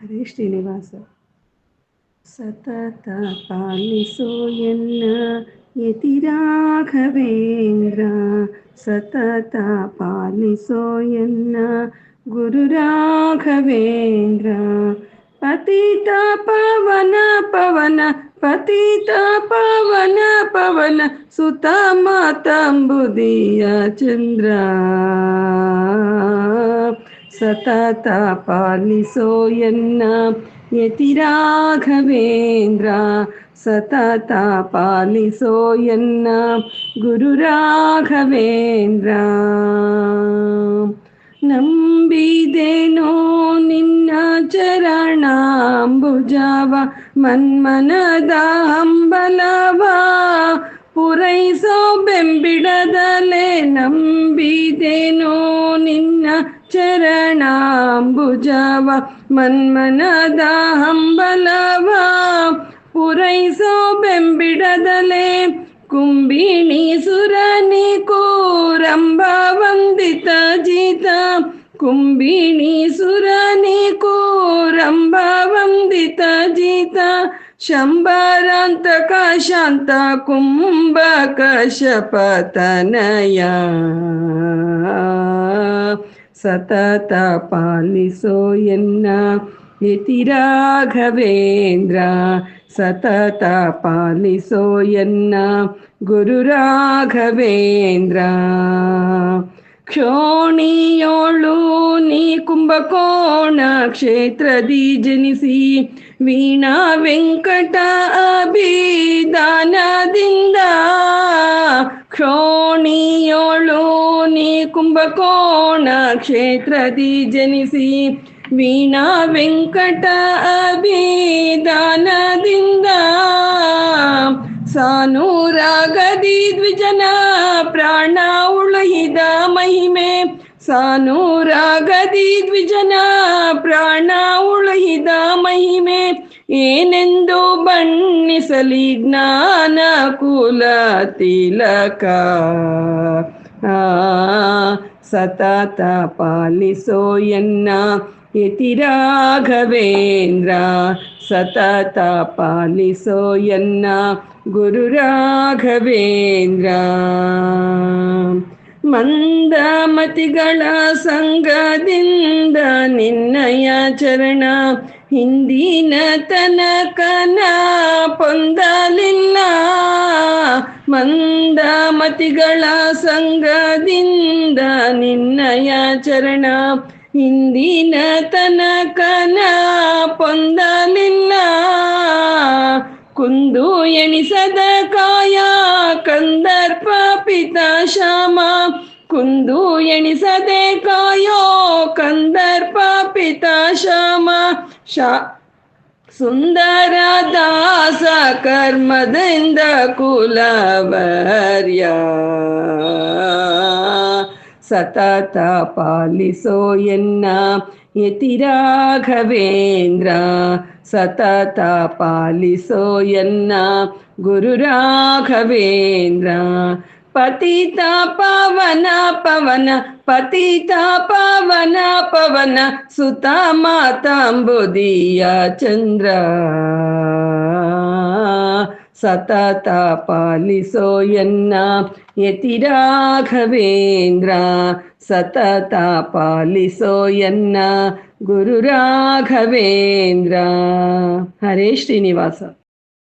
ಹರೇ ಶ್ರೀನಿವಾಸ. ಸತತ ಪಾಲಿಸೋ ಎನ್ನ ಯತಿ ರಾಘವೇಂದ್ರ, ಸತತ ಪಾಲಿಸೋ ಎನ್ನ ಗುರು ರಾಘವೇಂದ್ರ. ಪತಿತ ಪವನ ಪವನ ಪತಿತ ಪವನ ಪವನ ಸುತ ಮಾತಂಬುದಿಯ ಚಂದ್ರ, ಸತತ ಪಾಲಿಸೋ ಎನ್ನ ಯತಿ ರಾಘವೇಂದ್ರ, ಸತತ ಪಾಲಿಸೋ ಎನ್ನ ಗುರು ರಾಘವೇಂದ್ರ. ನಂಬಿದೆನೋ ನಿನ್ನ ಚರಣಾಂಬುಜವ, ಮನ್ಮನದ ಹಂಬಲವ ಪೂರೈಸೋ ಬೆಂಬಿಡದಲೆ. ನಂಬಿದೆನೋ ನಿನ್ನ ಚರಣಾಂಬುಜವ, ಮನ್ಮನದ ಹಂಬಲವ ಪೂರೈಸೋ ಬೆಂಬಿಡದಲೆ. ಕುಂಬಿಣಿ ಸುರನಿ ಕೂರಂಬ ವಂದಿತ ಜಿತ, ಕುಂಬಿಣಿ ಸುರನಿ ಕೂರಂಬ ವಂದಿತ ಜಿತ. ಶಂಬರಾಂತಕ ಶಾಂತ ಕುಂಭಕ ಶಪತನಯ, ಸತತ ಪಾಲಿಸೋ ಎನ್ನ ಯತಿ ರಾಘವೇಂದ್ರ, ಸತತ ಪಾಲಿಸೋ ಎನ್ನ ಗುರು ರಾಘವೇಂದ್ರ. ಕ್ಷೋಣಿಯೋಳು ನೀ ಕುಂಭಕೋಣ ಕ್ಷೇತ್ರದಿ ಜನಿಸಿ, ವೀಣಾ ವೆಂಕಟ ಅಭಿದಾನದಿಂದ. ಕ್ಷೋಣಿಯೋಳು ನೀ ಕುಂಭಕೋಣ ಕ್ಷೇತ್ರದಿ ಜನಿಸಿ, ವೀಣಾ ವೆಂಕಟ ಅಭಿದಾನದಿಂದ. ಸಾನೂರಾಗದಿ ದ್ವಿಜನ ಪ್ರಾಣ ಉಳಿದ ಮಹಿಮೆ, ಸಾನೂರಾಗದಿ ದ್ವಿಜನ ಪ್ರಾಣ ಉಳಿದ ಮಹಿಮೆ. ಏನೆಂದು ಬಣ್ಣಿಸಲಿ ಜ್ಞಾನ ಕುಲ ತಿಲಕ, ಸತತ ಪಾಲಿಸೋ ಎನ್ನ ಯತಿ ರಾಘವೇಂದ್ರ, ಸತತ ಪಾಲಿಸೋ ಎನ್ನ ಗುರು ರಾಘವೇಂದ್ರ. ಮಂದಮತಿಗಳ ಸಂಗದಿಂದ ನಿನ್ನಯ ಚರಣ ಹಿಂದಿನ ತನಕನ ಪೊಂದಲಿಲ್ಲ. ಮಂದಮತಿಗಳ ಸಂಗದಿಂದ ನಿನ್ನಯ ಚರಣ ಹಿಂದಿನ ತನಕನ ಪೊಂದಲಿಲ್ಲ. ಕುಂದು ಎಣಿಸದ ಕಾಯ ಕಂದರ್ಪ ಪಿತಾ ಶ್ಯಾಮ, ಕುಂದು ಎಣಿಸದೆ ಕಾಯೋ ಕಂದರ್ಪ ಪಿತಾ ಶ್ಯಾಮ. ಸುಂದರ ದಾಸ ಕರ್ಮದಿಂದ ಕುಲವರ್ಯ, ಸತತ ಪಾಲಿಸೋ ಎನ್ನ ಯತಿ ರಾಘವೇಂದ್ರ, ಸತತ ಪಾಲಿಸೋ ಎನ್ನ ಗುರು ರಾಘವೇಂದ್ರ. ಪತಿತ ಪವನ ಪವನ ಪತಿತ ಪವನ ಪವನ ಸುತ ಮಾತಂಬುದಿಯ ಚಂದ್ರ, ಸತತ ಪಾಲಿಸೋ ಎನ್ನ ಯತಿ ರಾಘವೇಂದ್ರ, ಸತತ ಪಾಲಿಸೋ ಎನ್ನ ಗುರು ರಾಘವೇಂದ್ರ. ಹರೇ ಶ್ರೀನಿವಾಸ.